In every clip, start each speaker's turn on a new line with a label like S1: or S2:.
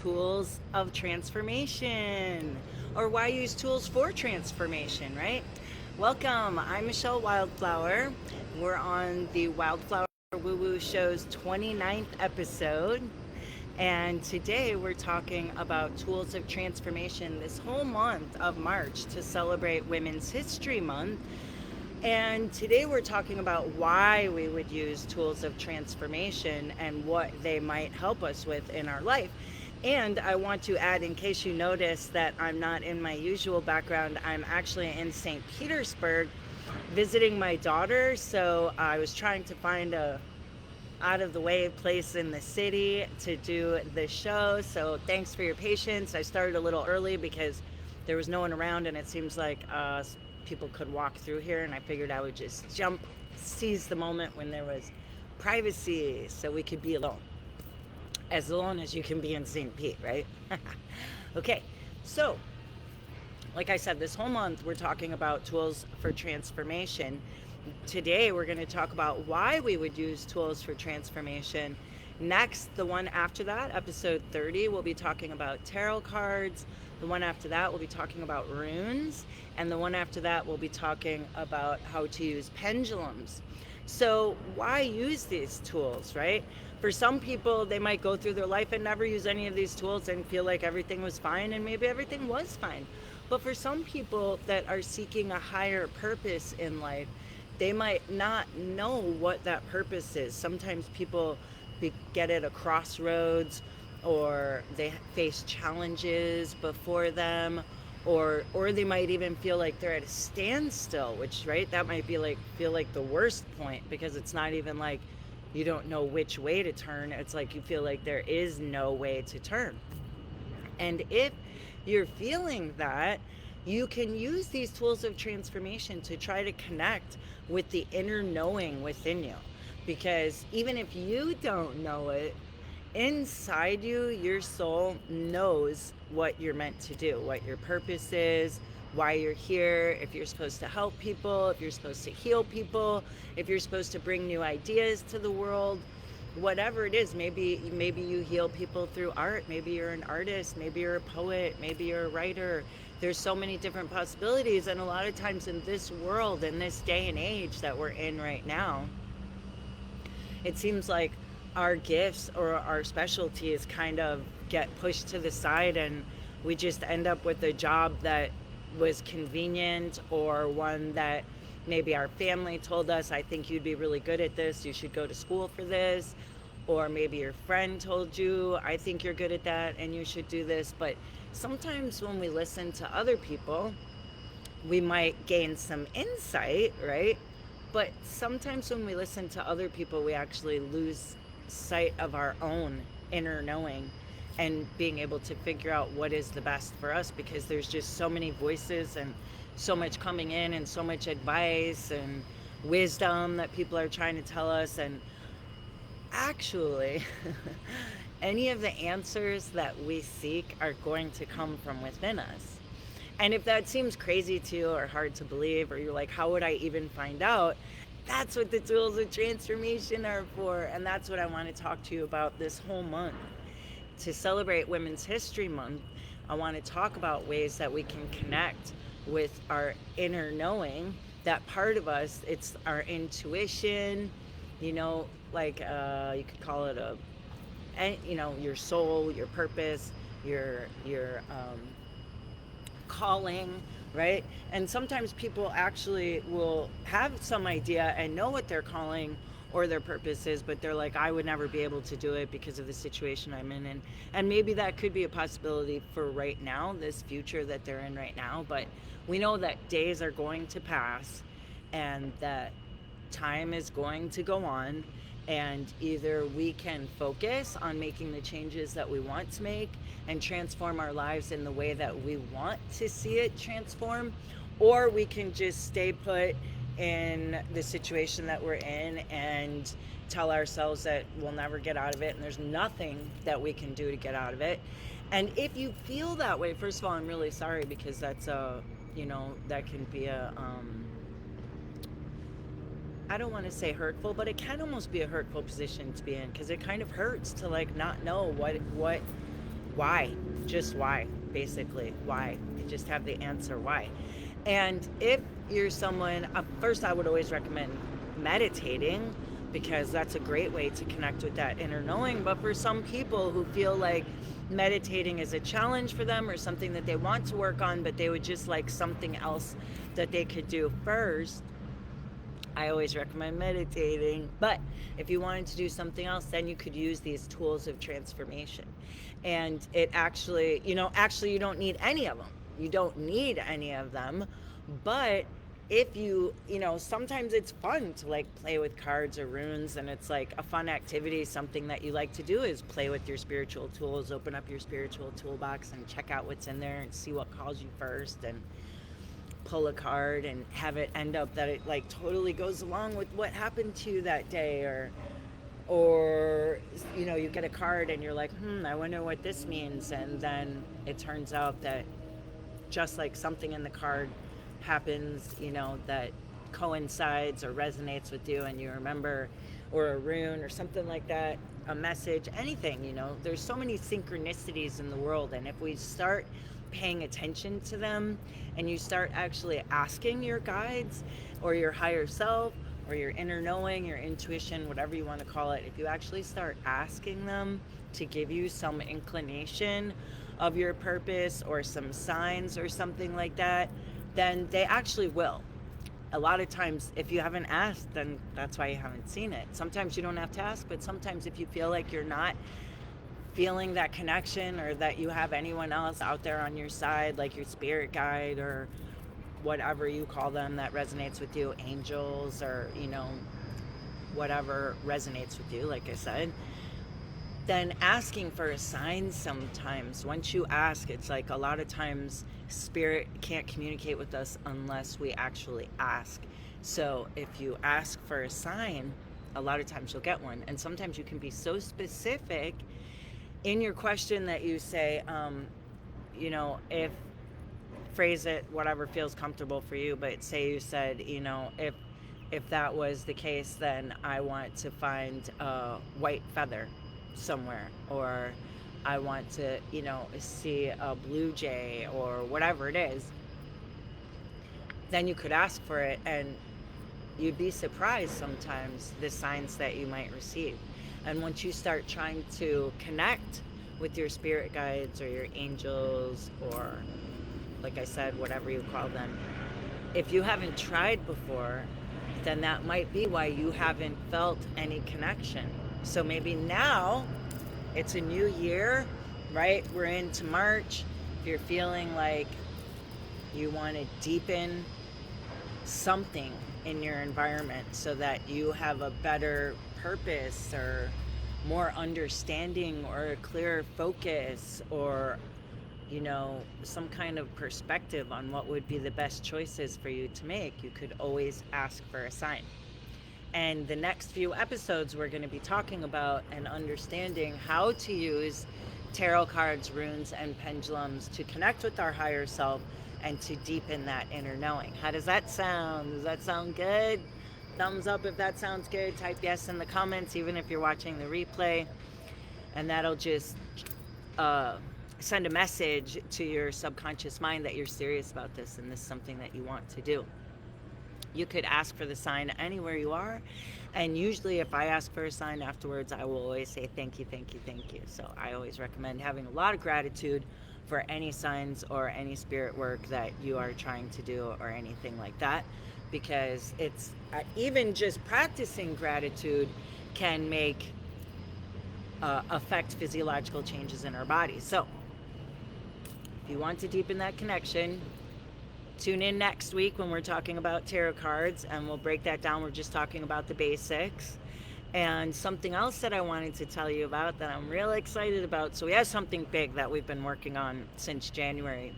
S1: tools of transformation, or why use tools for transformation, right? Welcome. I'm Michelle Wildflower. We're on the Wildflower Woo Woo Show's 29th episode. And today we're talking about tools of transformation this whole month of March to celebrate Women's History Month. And today we're talking about why we would use tools of transformation and what they might help us with in our life. And I want to add, in case you notice that I'm not in my usual background, I'm actually in St. Petersburg visiting my daughter. So I was trying to find a out of the way place in the city to do the show. So thanks for your patience. I started a little early because there was no one around, and it seems like people could walk through here, and I figured I would just seize the moment when there was privacy so we could be alone. As alone as you can be in St. Pete, right? Okay, so like I said, this whole month we're talking about tools for transformation. Today we're going to talk about why we would use tools for transformation. Next, the one after that, episode 30, we'll be talking about tarot cards. The one after that, we'll be talking about runes. And the one after that, we'll be talking about how to use pendulums. So why use these tools, right? For some people, they might go through their life and never use any of these tools and feel like everything was fine, and maybe everything was fine. But for some people that are seeking a higher purpose in life, they might not know what that purpose is. Sometimes people get at a crossroads, or they face challenges before them, or they might even feel like they're at a standstill, which, right, that might be like feel like the worst point, because it's not even like you don't know which way to turn. It's like you feel like there is no way to turn. And if you're feeling that, you can use these tools of transformation to try to connect with the inner knowing within you. Because even if you don't know it, inside you, your soul knows what you're meant to do, what your purpose is, why you're here, if you're supposed to help people, if you're supposed to heal people, if you're supposed to bring new ideas to the world. Whatever it is, maybe you heal people through art, maybe you're an artist, maybe you're a poet, maybe you're a writer. There's so many different possibilities, and a lot of times in this world, in this day and age that we're in right now, it seems like our gifts or our specialties kind of get pushed to the side, and we just end up with a job that was convenient, or one that maybe our family told us, I think you'd be really good at this, you should go to school for this. Or maybe your friend told you, I think you're good at that and you should do this. But sometimes when we listen to other people, we might gain some insight, right? But sometimes when we listen to other people, we actually lose sight of our own inner knowing and being able to figure out what is the best for us, because there's just so many voices and so much coming in, and so much advice and wisdom that people are trying to tell us. And actually, any of the answers that we seek are going to come from within us. And if that seems crazy to you or hard to believe, or you're like, how would I even find out? That's what the tools of transformation are for. And that's what I want to talk to you about this whole month. To celebrate Women's History Month, I want to talk about ways that we can connect with our inner knowing, that part of us. It's our intuition, like you could call it your soul, your purpose, your calling, right? And sometimes people actually will have some idea and know what their calling or their purpose is, but they're like, I would never be able to do it because of the situation I'm in. And maybe that could be a possibility for right now, this future that they're in right now. But we know that days are going to pass, and that time is going to go on, and either we can focus on making the changes that we want to make and transform our lives in the way that we want to see it transform, or we can just stay put in the situation that we're in and tell ourselves that we'll never get out of it and there's nothing that we can do to get out of it. And if you feel that way, first of all, I'm really sorry, because that's that can be I don't want to say hurtful, but it can almost be a hurtful position to be in, because it kind of hurts to like not know what why? Just why, basically. Why? You just have the answer why. And if you're someone, first I would always recommend meditating, because that's a great way to connect with that inner knowing. But for some people who feel like meditating is a challenge for them or something that they want to work on, but they would just like something else that they could do first, I always recommend meditating. But if you wanted to do something else, then you could use these tools of transformation. And it actually, you don't need any of them. You don't need any of them. But if sometimes it's fun to like play with cards or runes, and it's like a fun activity. Something that you like to do is play with your spiritual tools, open up your spiritual toolbox and check out what's in there and see what calls you first, and pull a card and have it end up that it like totally goes along with what happened to you that day. Or you get a card and you're like, I wonder what this means, and then it turns out that just like something in the card happens, that coincides or resonates with you, and you remember, or a rune or something like that, a message, anything. There's so many synchronicities in the world, and if we start paying attention to them, and you start actually asking your guides or your higher self or your inner knowing, your intuition, whatever you want to call it, if you actually start asking them to give you some inclination of your purpose or some signs or something like that, then they actually will. A lot of times, if you haven't asked, then that's why you haven't seen it. Sometimes you don't have to ask, but sometimes if you feel like you're not feeling that connection, or that you have anyone else out there on your side, like your spirit guide or whatever you call them that resonates with you, angels, or whatever resonates with you, like I said, then asking for a sign. Sometimes once you ask, it's like a lot of times spirit can't communicate with us unless we actually ask. So if you ask for a sign, a lot of times you'll get one. And sometimes you can be so specific in your question that you say, if phrase it whatever feels comfortable for you, but say you said, if that was the case, then I want to find a white feather somewhere, or I want to, see a blue jay, or whatever it is. Then you could ask for it, and you'd be surprised sometimes the signs that you might receive. And once you start trying to connect with your spirit guides or your angels, or like I said, whatever you call them, if you haven't tried before, then that might be why you haven't felt any connection. So maybe now it's a new year, right? We're into March. If you're feeling like you want to deepen something in your environment so that you have a better purpose, or more understanding, or a clearer focus, or some kind of perspective on what would be the best choices for you to make, you could always ask for a sign. And the next few episodes, we're going to be talking about and understanding how to use tarot cards, runes, and pendulums to connect with our higher self and to deepen that inner knowing. How does that sound? Does that sound good? Thumbs up if that sounds good. Type yes in the comments, even if you're watching the replay. And that'll just send a message to your subconscious mind that you're serious about this, and this is something that you want to do. You could ask for the sign anywhere you are, and usually if I ask for a sign afterwards, I will always say thank you, thank you, thank you. So I always recommend having a lot of gratitude for any signs or any spirit work that you are trying to do, or anything like that, because it's even just practicing gratitude can affect physiological changes in our bodies. So if you want to deepen that connection, tune in next week when we're talking about tarot cards, and we'll break that down. We're just talking about the basics. And something else that I wanted to tell you about that I'm really excited about. So we have something big that we've been working on since January,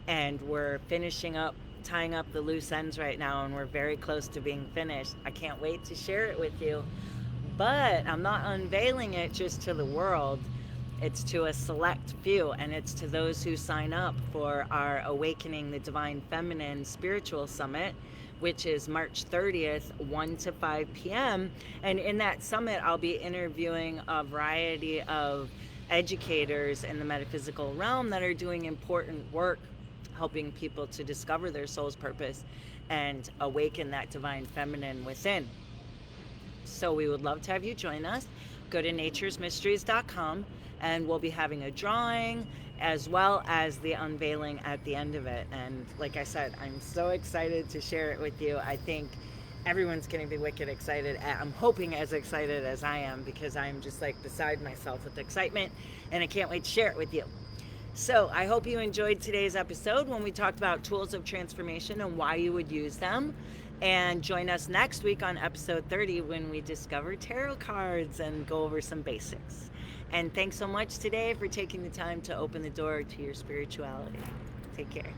S1: and we're finishing up, tying up the loose ends right now, and we're very close to being finished. I can't wait to share it with you, but I'm not unveiling it just to the world. It's to a select few, and it's to those who sign up for our Awakening the Divine Feminine Spiritual Summit, which is March 30th, 1 to 5 p.m. And in that summit, I'll be interviewing a variety of educators in the metaphysical realm that are doing important work helping people to discover their soul's purpose and awaken that divine feminine within. So we would love to have you join us. Go to naturesmysteries.com and we'll be having a drawing as well as the unveiling at the end of it. And like I said, I'm so excited to share it with you. I think everyone's going to be wicked excited. I'm hoping as excited as I am, because I'm just like beside myself with excitement and I can't wait to share it with you. So I hope you enjoyed today's episode when we talked about tools of transformation and why you would use them. And join us next week on episode 30 when we discover tarot cards and go over some basics. And thanks so much today for taking the time to open the door to your spirituality. Take care.